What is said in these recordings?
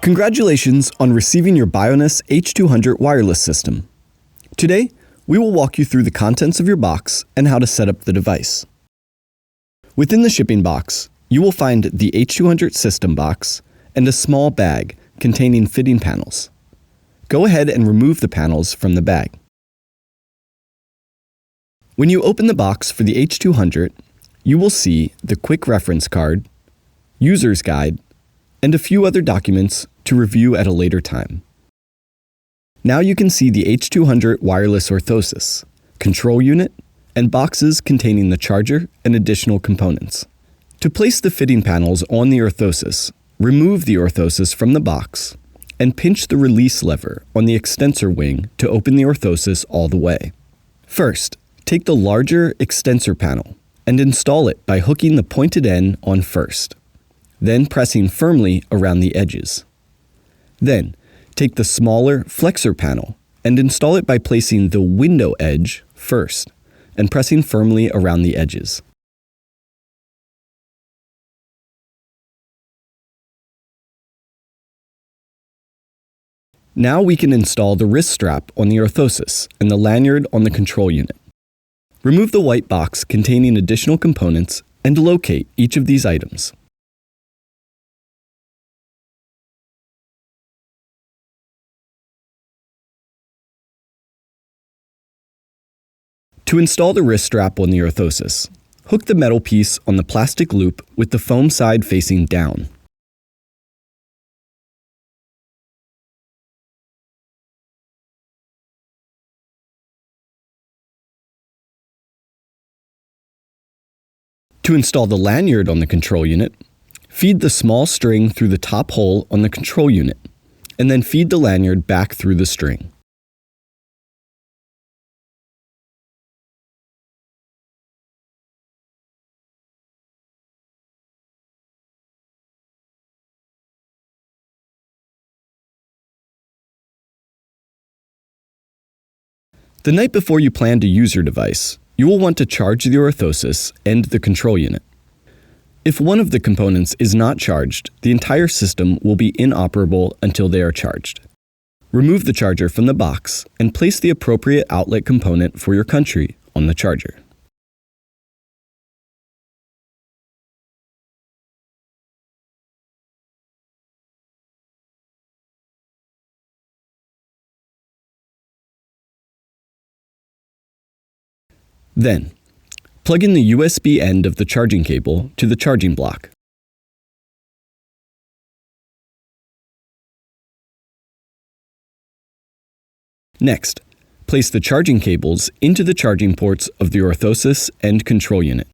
Congratulations on receiving your Bioness H200 Wireless System. Today, we will walk you through the contents of your box and how to set up the device. Within the shipping box, you will find the H200 system box and a small bag containing fitting panels. Go ahead and remove the panels from the bag. When you open the box for the H200, you will see the quick reference card, user's guide, and a few other documents to review at a later time. Now you can see the H200 wireless orthosis, control unit, and boxes containing the charger and additional components. To place the fitting panels on the orthosis, remove the orthosis from the box and pinch the release lever on the extensor wing to open the orthosis all the way. First, take the larger extensor panel and install it by hooking the pointed end on first, then pressing firmly around the edges. Then, take the smaller flexor panel and install it by placing the window edge first and pressing firmly around the edges. Now we can install the wrist strap on the orthosis and the lanyard on the control unit. Remove the white box containing additional components and locate each of these items. To install the wrist strap on the orthosis, hook the metal piece on the plastic loop with the foam side facing down. To install the lanyard on the control unit, feed the small string through the top hole on the control unit, and then feed the lanyard back through the string. The night before you plan to use your device, you will want to charge the orthosis and the control unit. If one of the components is not charged, the entire system will be inoperable until they are charged. Remove the charger from the box and place the appropriate outlet component for your country on the charger. Then, plug in the USB end of the charging cable to the charging block. Next, place the charging cables into the charging ports of the orthosis and control unit.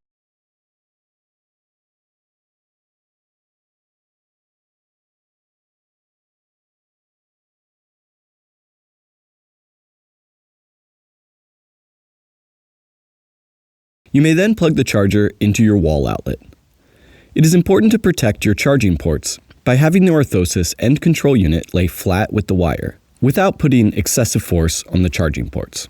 You may then plug the charger into your wall outlet. It is important to protect your charging ports by having the orthosis and control unit lay flat with the wire, without putting excessive force on the charging ports.